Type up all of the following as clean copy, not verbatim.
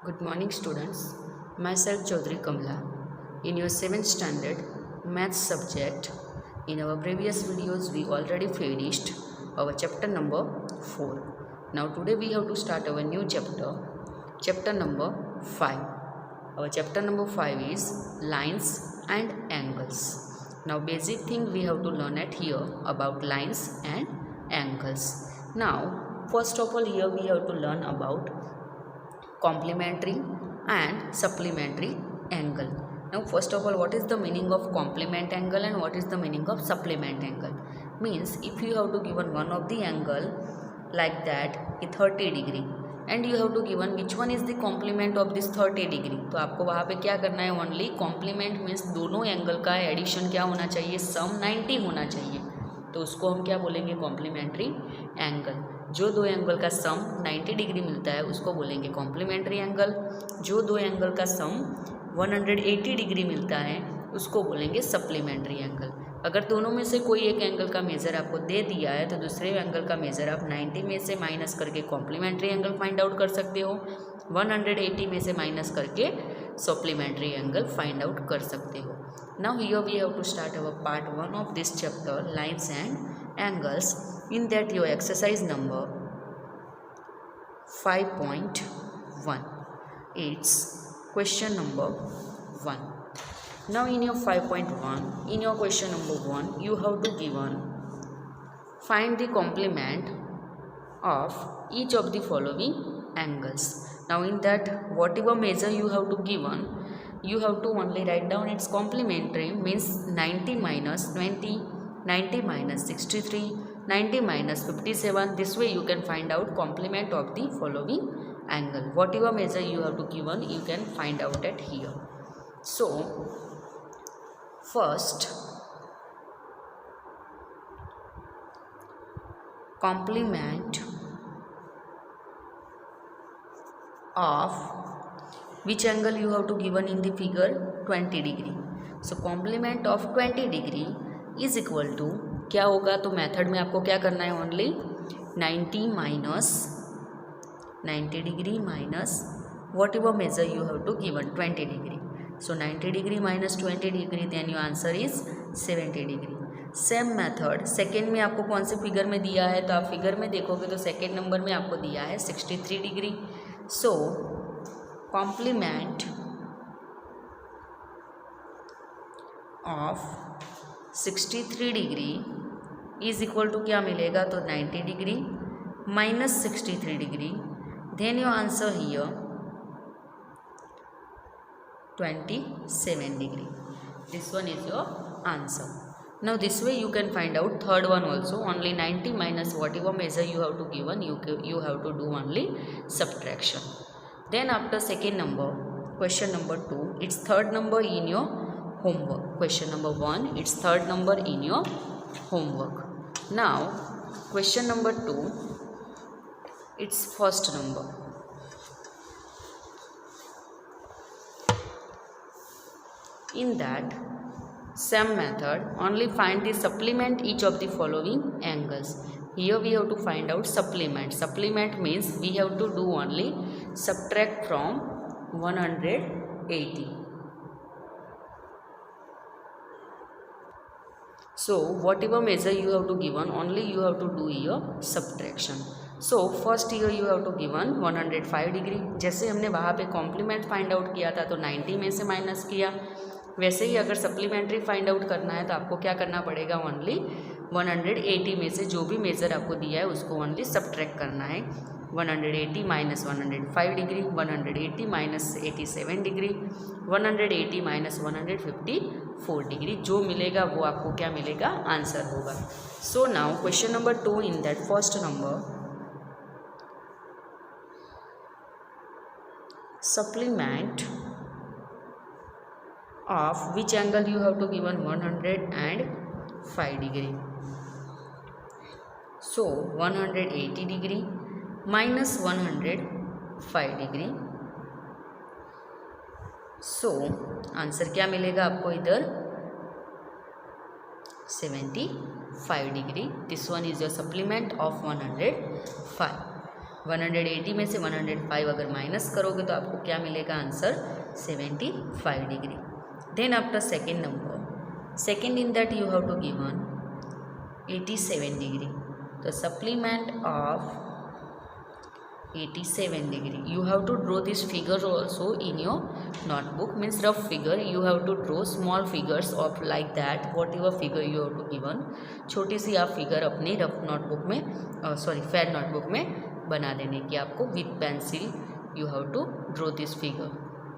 Good morning, students. Myself Chaudhary Kamla. In your 7th standard maths subject, in our previous videos, we already finished our chapter number 4. Now, today we have to start our new chapter number 5. Our chapter number 5 is lines and angles. Now, basic thing we have to learn at here about lines and angles. Now, first of all, here we have to learn about complementary and supplementary angle. Now first of all, what is the meaning of complement angle and what is the meaning of supplement angle? Means if you have to given one of the angle like that 30 degree and you have to given which one is the complement of this 30 degree, तो आपको वहाँ पे क्या करना है, only complement means दोनों angle का addition क्या होना चाहिए, सम 90 होना चाहिए, तो उसको हम क्या बोलेंगे, कॉम्प्लीमेंट्री एंगल। जो दो एंगल का सम 90 डिग्री मिलता है उसको बोलेंगे कॉम्प्लीमेंट्री एंगल। जो दो एंगल का सम 180 डिग्री मिलता है उसको बोलेंगे सप्लीमेंट्री एंगल। अगर दोनों में से कोई एक एंगल का मेज़र आपको दे दिया है तो दूसरे एंगल का मेज़र आप 90 में से माइनस करके कॉम्प्लीमेंट्री एंगल फाइंड आउट कर सकते हो, 180 में से माइनस करके सप्लीमेंट्री एंगल फाइंड आउट कर सकते हो। Now here we have to start our part 1 of this chapter, lines and angles. In that your exercise number 5.1, it's question number 1. Now in your 5.1, in your question number 1, you have to given find the complement of each of the following angles. Now in that whatever measure you have to given, you have to only write down its complementary, means 90 minus 20, 90 minus 63, 90 minus 57. This way you can find out complement of the following angle. Whatever measure you have to given, you can find out at here. So first, complement of which angle you have to given in the figure, 20 degree. So complement of 20 degree is equal to क्या होगा, तो method में आपको क्या करना है, only 90 minus 90 degree minus whatever measure you have to given 20 degree. So 90 degree minus 20 degree, then your answer is 70 degree. Same method second में आपको कौन से फिगर में दिया है, तो आप फिगर में देखोगे तो सेकेंड नंबर में आपको दिया है 63 degree. So complement of 63 degree is equal to क्या मिलेगा, तो 90 degree minus 63 degree, then your answer here 27 degree. This one is your answer. Now this way you can find out third one also, only 90 minus whatever measure you have to given, you have to do only subtraction. Then after second number, question number 2, it's third number in your homework. Question number 1, it's third number in your homework. Now question number 2, it's first number. In that same method, only find the supplement each of the following angles. Here we have to find out supplement. Supplement means we have to do only subtract from 180. So whatever measure you have to given, only you have to do here subtraction. So first here you have to given 105 degree. जैसे हमने वहाँ पे complement find out किया था तो 90 में से minus किया, वैसे ही अगर सप्लीमेंट्री फाइंड आउट करना है तो आपको क्या करना पड़ेगा, ओनली 180 में से जो भी मेज़र आपको दिया है उसको ओनली सब्ट्रैक्ट करना है. 180 minus 105 degree, 180 minus 87 degree, 180 minus 154 degree, जो मिलेगा वो आपको क्या मिलेगा, आंसर होगा. So now question number 2, in that first number supplement of which angle you have to given 105 degree. So 180 degree minus 105 degree. So answer क्या मिलेगा आपको इधर, 75 degree. This one is your supplement of 105. 180 में से 105 अगर minus करोगे तो आपको क्या मिलेगा answer 75 degree. Then after second number, second in that you have to given 87 degree. तो supplement of 87 degree, you have to draw this figure also in your notebook, means rough figure. You have to draw small figures of like that, whatever figure you have to given. छोटी सी आप figure अपनी rough notebook में fair notebook में बना देने की आपको with pencil. you have to draw this figure,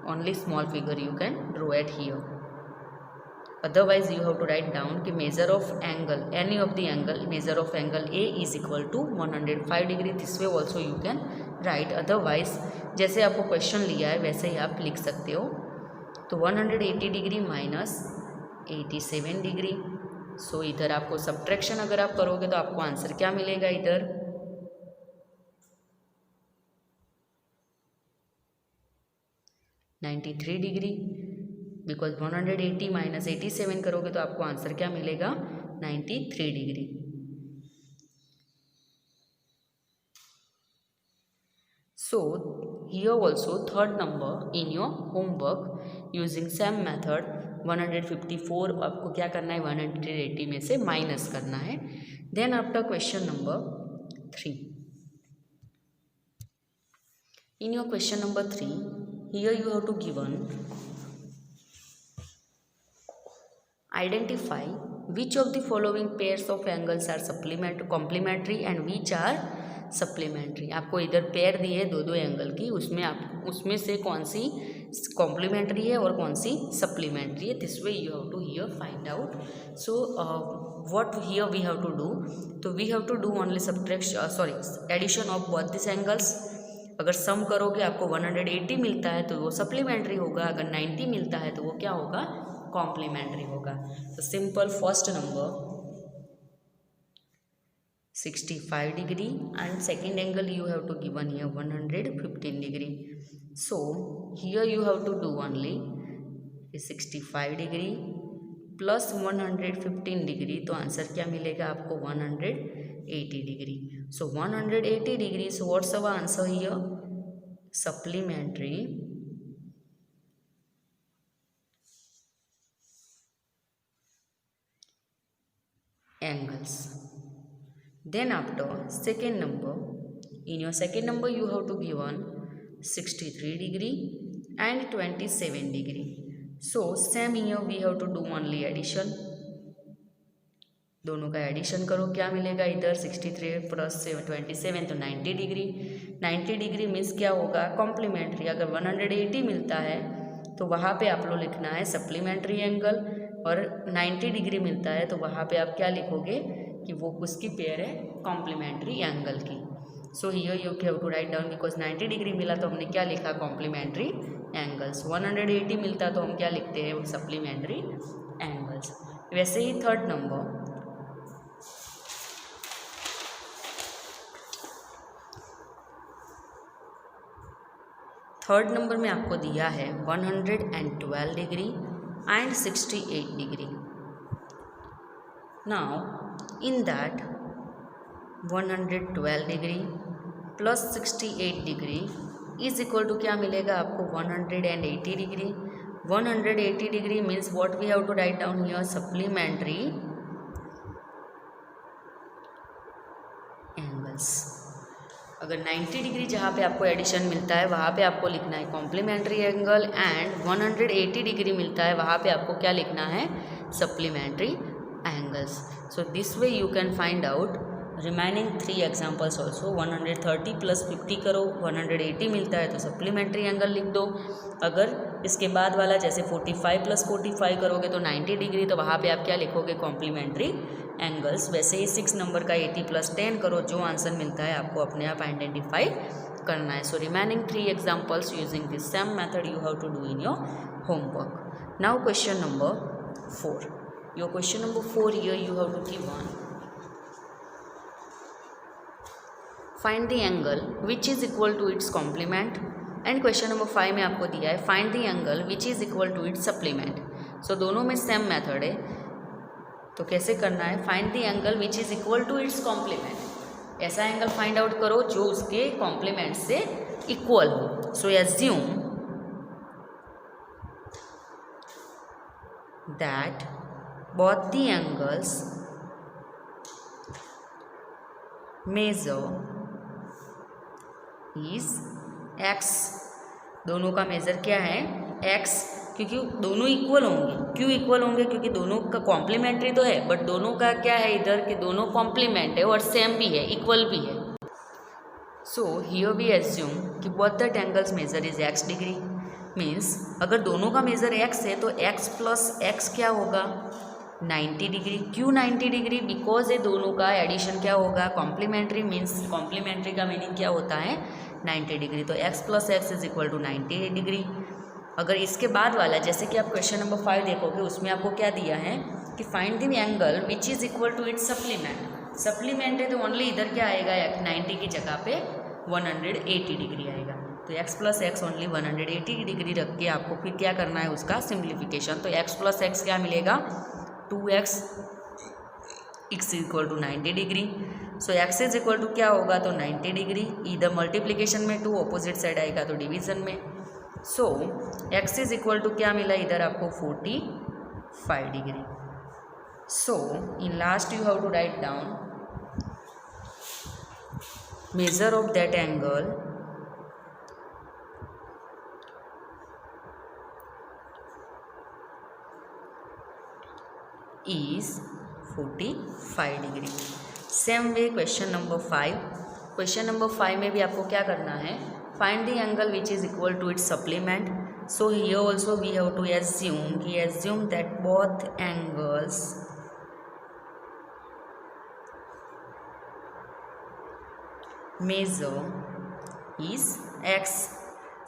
only small figure you can draw at here. Otherwise you have to write down कि measure of angle, any of the angle, measure of angle A is equal to 105 degree. This way also you can write. Otherwise जैसे आपको question लिया है वैसे ही आप लिख सकते हो. तो 180 डिग्री माइनस 87 डिग्री. सो इधर आपको सब्ट्रैक्शन अगर आप करोगे तो आपको आंसर क्या मिलेगा इधर 93 डिग्री. बिकॉज 180 माइनस 87 करोगे तो आपको आंसर क्या मिलेगा 93 degree. So here also third number in your homework using same method 154 आपको क्या करना है 180 में से माइनस करना है. Then after question number 3. In your question number 3 here you have to given identify which of the following pairs of angles are complementary and which are supplementary. आपको इधर पेयर दी है दो एंगल की, उसमें से कौन सी कॉम्प्लीमेंट्री है और कौन सी सप्लीमेंट्री है. This way you have to here find out. So what here we have to do, तो we have to do only addition of both this angles. अगर सम करोगे आपको 180 मिलता है तो वो सप्लीमेंट्री होगा, अगर 90 मिलता है तो वो क्या होगा कॉम्प्लीमेंट्री होगा. तो simple first number 65 degree and second angle you have to given here 115 degree. So here you have to do only 65 degree plus 115 degree. तो आंसर क्या मिलेगा आपको 180 degree. So 180 degree. So what's our answer here supplementary angles. Then after second number, in your second number you have to given 63 degree and 27 degree. So same here we have to do only addition. दोनों का addition करो क्या मिलेगा इधर 63 plus 27 तो 90 degree. 90 degree means क्या होगा complementary. अगर 180 मिलता है तो वहाँ पे आप लोग लिखना है सप्लीमेंट्री एंगल, और 90 डिग्री मिलता है तो वहाँ पे आप क्या लिखोगे कि वो उसकी पेयर है कॉम्प्लीमेंट्री एंगल की. So here you have to write down because 90 degree मिला तो हमने क्या लिखा कॉम्प्लीमेंट्री एंगल्स. 180 मिलता तो हम क्या लिखते हैं सप्लीमेंट्री एंगल्स. वैसे ही थर्ड नंबर में आपको दिया है 112 degree and 68 degree. Now in that 112 degree plus 68 degree is equal to क्या मिलेगा आपको 180 degree. 180 degree means what we have to write down here supplementary angles. अगर 90 डिग्री जहाँ पे आपको एडिशन मिलता है वहाँ पे आपको लिखना है कॉम्प्लीमेंट्री एंगल, एंड 180 डिग्री मिलता है वहाँ पे आपको क्या लिखना है supplementary angles. So this way you can find out remaining 3 examples also. 130 plus 50 करो 180 मिलता है तो सप्लीमेंट्री एंगल लिख दो. अगर इसके बाद वाला जैसे 45 प्लस 45 करोगे तो 90 डिग्री, तो वहाँ पे आप क्या लिखोगे कॉम्प्लीमेंट्री एंगल्स. वैसे ही 6 नंबर का 80 प्लस 10 करो, जो आंसर मिलता है आपको अपने आप आइडेंटिफाई करना है. So remaining 3 examples using this same method you have to do in your homework. Now question number 4. Your question number 4 here you have to given find the angle which is equal to its complement, and question number 5 में आपको दिया है find the angle which is equal to its supplement. So दोनों में same method है. तो कैसे करना है find the angle which is equal to its complement. ऐसा एंगल फाइंड आउट करो जो उसके कॉम्प्लीमेंट से इक्वल हो। So assume that both the angles measure is x। दोनों का मेजर क्या है x, क्योंकि दोनों इक्वल होंगे। क्यों इक्वल होंगे? क्योंकि दोनों का कॉम्प्लीमेंट्री तो है, बट दोनों का क्या है इधर कि दोनों कॉम्प्लीमेंट है और सेम भी है, इक्वल भी है। सो हियर वी एज्यूम कि both that angles measure is x degree. Means अगर दोनों का मेजर x है तो x प्लस x क्या होगा 90 डिग्री। क्यों 90 डिग्री? बिकॉज ये दोनों का एडिशन क्या होगा कॉम्प्लीमेंट्री। मीन्स कॉम्प्लीमेंट्री का मीनिंग क्या होता है 90 डिग्री। तो x plus x is equal to 90 degree. अगर इसके बाद वाला जैसे कि आप क्वेश्चन नंबर 5 देखोगे उसमें आपको क्या दिया है कि find the angle which is equal to its supplement. Supplement है तो ओनली इधर क्या आएगा 90 की जगह पे 180 डिग्री आएगा। तो x plus x only 180 degree रख के आपको फिर क्या करना है उसका सिंप्लीफिकेशन। तो x प्लस एक्स क्या मिलेगा 2x x equal to 90 degree. So x is equal to क्या होगा तो 90 डिग्री। इधर मल्टीप्लीकेशन में 2 ऑपोजिट साइड आएगा तो डिवीजन में। So x is equal to क्या मिला इधर आपको 45 degree. So in last you have to write down measure of that angle is 45 degree. Same way question number 5। Question number 5 में भी आपको क्या करना है find the angle which is equal to its supplement. So here also we have to assume that both angles measure is x।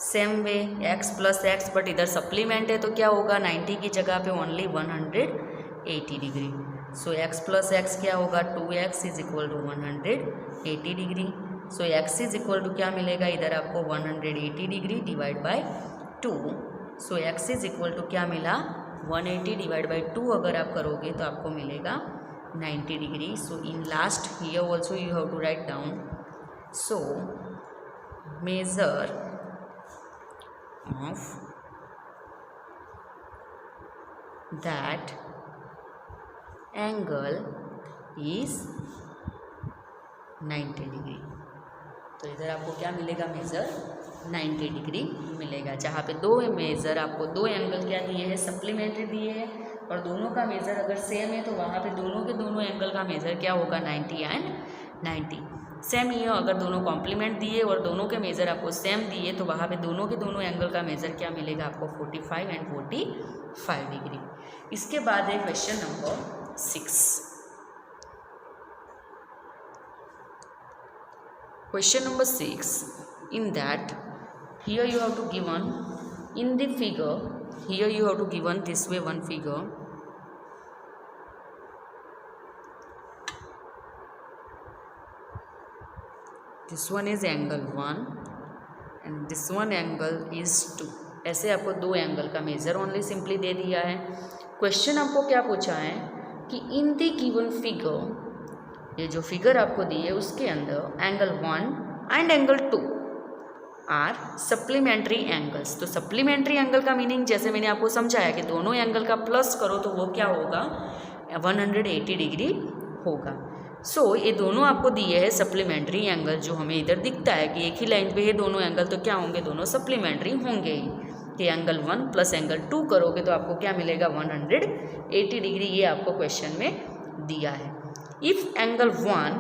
Same way x plus x, but इधर supplement है तो क्या होगा 90 की जगह पे only 180 degree. So x plus x क्या होगा 2x is equal to 180 degree. So x is equal to क्या मिलेगा इधर आपको 180 degree divide by 2। So x is equal to क्या मिला 180 डिवाइड बाय 2 अगर आप करोगे तो आपको मिलेगा 90 degree. So in last here also you have to write down. So measure of that angle is 90 degree. तो इधर आपको क्या मिलेगा मेज़र 90 डिग्री मिलेगा। जहाँ पे दो मेज़र आपको दो एंगल क्या दिए हैं सप्लीमेंट्री दिए हैं और दोनों का मेज़र अगर सेम है तो वहाँ पे दोनों के दोनों एंगल का मेज़र क्या होगा 90 एंड 90। सेम ही है अगर दोनों कॉम्प्लीमेंट दिए और दोनों के मेज़र आपको सेम दिए तो वहाँ पे दोनों के दोनों एंगल का मेज़र क्या मिलेगा आपको 45 एंड 45 डिग्री। इसके बाद है question number 6। Question number 6, in that here you have to given in the figure, here you have to given this way one figure. This one is angle 1 and this one angle is 2. ऐसे आपको दो angle का major only simply दे दिया है। Question आपको क्या पूछा है कि इन द गिवन फिगर, ये जो फिगर आपको दी है उसके अंदर angle 1 and angle 2 are supplementary angles. तो सप्लीमेंट्री एंगल का मीनिंग जैसे मैंने आपको समझाया कि दोनों एंगल का प्लस करो तो वो क्या होगा 180 डिग्री होगा। सो ये दोनों आपको दिए हैं सप्लीमेंट्री एंगल, जो हमें इधर दिखता है कि एक ही लाइन पे है दोनों एंगल, तो क्या होंगे दोनों सप्लीमेंट्री होंगे ही। कि एंगल 1 प्लस एंगल 2 करोगे तो आपको क्या मिलेगा 180 डिग्री, ये आपको क्वेश्चन में दिया है। इफ़ एंगल 1,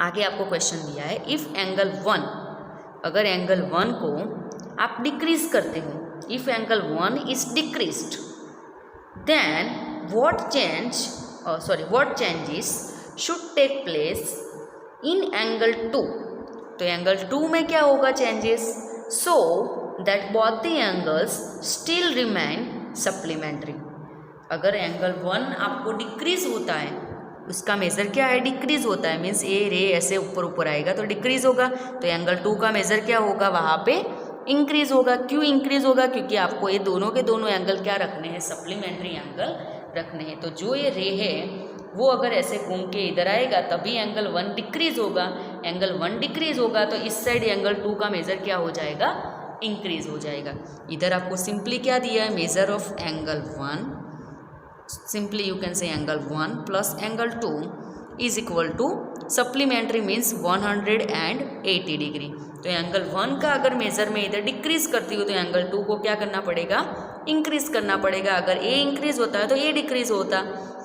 आगे आपको क्वेश्चन दिया है इफ़ एंगल 1, अगर एंगल 1 को आप डिक्रीज करते हो, if angle 1 is decreased then what changes should take place in angle 2। तो एंगल 2 में क्या होगा changes, so that both the angles still remain supplementary. अगर एंगल 1 आपको डिक्रीज होता है, उसका मेज़र क्या है डिक्रीज होता है, मीन्स ए रे ऐसे ऊपर ऊपर आएगा तो डिक्रीज होगा। तो एंगल 2 का मेज़र क्या होगा वहाँ पे इंक्रीज होगा। क्यों इंक्रीज होगा, क्योंकि आपको ये दोनों के दोनों एंगल क्या रखने हैं सप्लीमेंट्री एंगल रखने हैं। तो जो ये रे है वो अगर ऐसे घूम के इधर आएगा तभी एंगल 1 डिक्रीज होगा। एंगल 1 डिक्रीज होगा तो इस साइड एंगल 2 का मेजर क्या हो जाएगा, इंक्रीज हो जाएगा। इधर आपको सिंपली क्या दिया है, measure of angle 1, simply you can say angle 1 plus angle 2 is equal to supplementary means 180 degree. तो एंगल 1 का अगर मेजर में इधर डिक्रीज करती हूँ तो एंगल 2 को क्या करना पड़ेगा, इंक्रीज करना पड़ेगा। अगर ए इंक्रीज होता है तो ए डिक्रीज होता,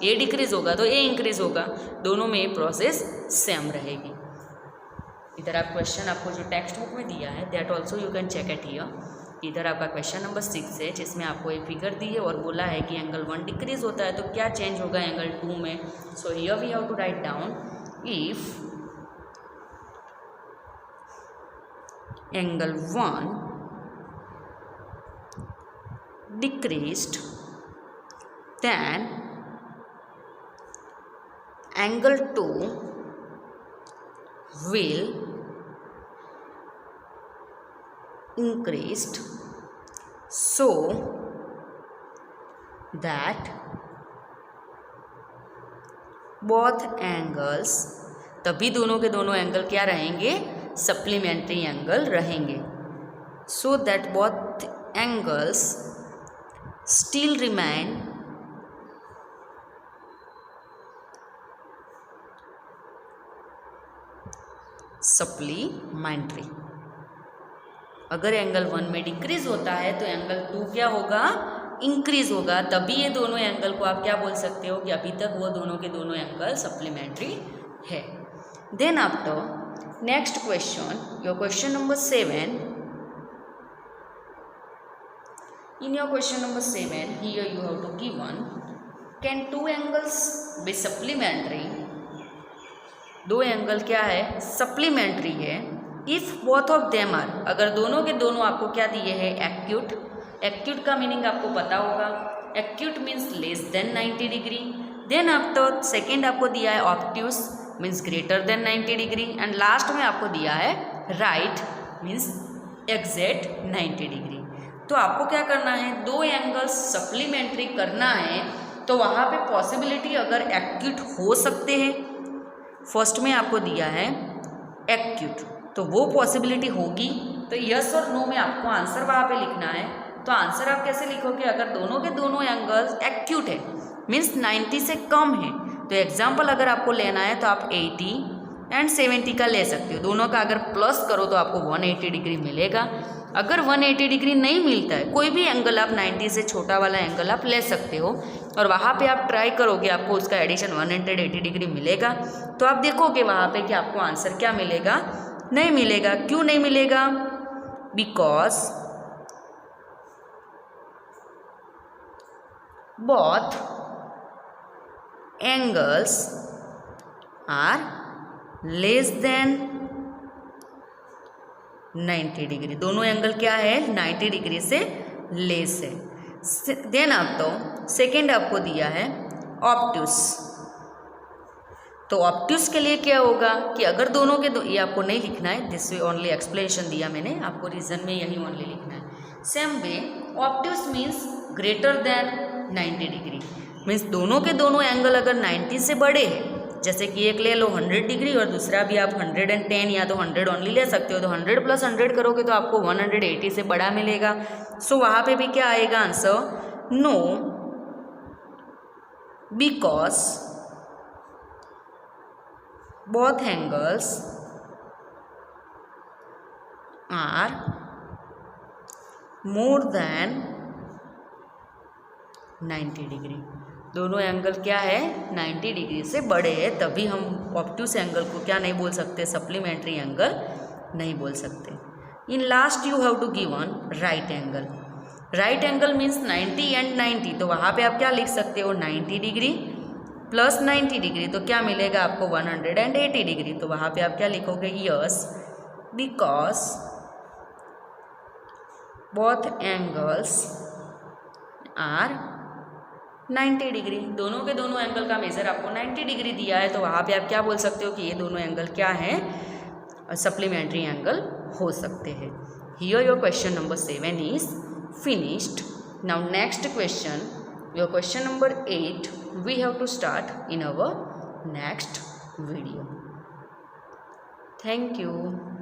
ए डिक्रीज होगा तो ए इंक्रीज होगा, दोनों में प्रोसेस सेम रहेगी। इधर आप क्वेश्चन आपको जो टेक्स्ट बुक में दिया है that also you can check it here. इधर आपका क्वेश्चन नंबर 6 है जिसमें आपको एक फिगर दी है और बोला है कि एंगल 1 डिक्रीज होता है तो क्या चेंज होगा एंगल 2 में। So here we have to write down if angle 1 decreased then angle 2 will increased so that both angles, तभी दोनों के दोनों एंगल क्या रहेंगे, सप्लीमेंट्री एंगल रहेंगे। सो that both angles still remain supplementary। अगर एंगल 1 में डिक्रीज होता है तो एंगल 2 क्या होगा, इंक्रीज होगा, तभी ये दोनों एंगल को आप क्या बोल सकते हो कि अभी तक वो दोनों के दोनों एंगल सप्लीमेंट्री है। Then after next question, your question number 7। In your question number 7, here you have to give one, can two angles be supplementary? दो एंगल क्या है, सप्लीमेंट्री है। If both of them are, अगर दोनों के दोनों आपको क्या दिए हैं, एक्यूट। एक्यूट का मीनिंग आपको पता होगा, acute means less than 90 degree. Then after second आपको दिया है obtuse means greater than 90 degree, and last में आपको दिया है राइट मीन्स एग्जैक्ट 90 डिग्री। तो आपको क्या करना है, दो एंगल्स सप्लीमेंट्री करना है तो वहाँ पे पॉसिबिलिटी अगर एक्यूट हो सकते हैं, फर्स्ट में आपको दिया है एक्यूट, तो वो पॉसिबिलिटी होगी तो यस और नो में आपको आंसर वहाँ पे लिखना है। तो आंसर आप कैसे लिखोगे, अगर दोनों के दोनों एंगल्स एक्यूट है मीन्स 90 से कम है, तो एग्जाम्पल अगर आपको लेना है तो आप 80 एंड 70 का ले सकते हो। दोनों का अगर प्लस करो तो आपको 180 डिग्री मिलेगा। अगर 180 डिग्री नहीं मिलता है, कोई भी एंगल आप 90 से छोटा वाला एंगल आप ले सकते हो और वहाँ पे आप ट्राई करोगे, आपको उसका एडिशन 180 डिग्री मिलेगा। तो आप देखोगे वहाँ पे कि आपको आंसर क्या मिलेगा, नहीं मिलेगा। क्यों नहीं मिलेगा, because both angles are less than 90 degree. दोनों एंगल क्या है, 90 डिग्री से लेस है। देन आप तो सेकेंड आपको दिया है ऑब्ट्यूस। तो ऑब्ट्यूस के लिए क्या होगा कि अगर दोनों के ये आपको नहीं लिखना है, दिस वे ओनली एक्सप्लेनेशन दिया मैंने, आपको रीजन में यही ओनली लिखना है। Same way obtuse means greater than 90 degree, means दोनों के दोनों एंगल अगर 90 से बड़े हैं, जैसे कि एक ले लो 100 डिग्री और दूसरा भी आप 110 या तो 100 ओनली ले सकते हो, तो 100 + 100 करोगे तो आपको 180 से बड़ा मिलेगा। सो वहाँ पे भी क्या आएगा answer, no, because both angles are more than 90 degree. दोनों एंगल क्या है, 90 डिग्री से बड़े हैं, तभी हम ऑब्ट्यूस एंगल को क्या नहीं बोल सकते, सप्लीमेंट्री एंगल नहीं बोल सकते। In last you have to give one right angle. Right angle means 90 and 90, तो वहाँ पे आप क्या लिख सकते हो, 90 डिग्री प्लस 90 डिग्री, तो क्या मिलेगा आपको 180 डिग्री। तो वहाँ पे आप क्या लिखोगे, yes, because both angles are 90 degree. दोनों के दोनों एंगल का मेजर आपको 90 डिग्री दिया है, तो वहाँ पे आप क्या बोल सकते हो कि ये दोनों एंगल क्या हैं, सप्लीमेंट्री एंगल हो सकते हैं। Here your question number 7 is finished. Now next question, your question number 8 we have to start in our next video. Thank you.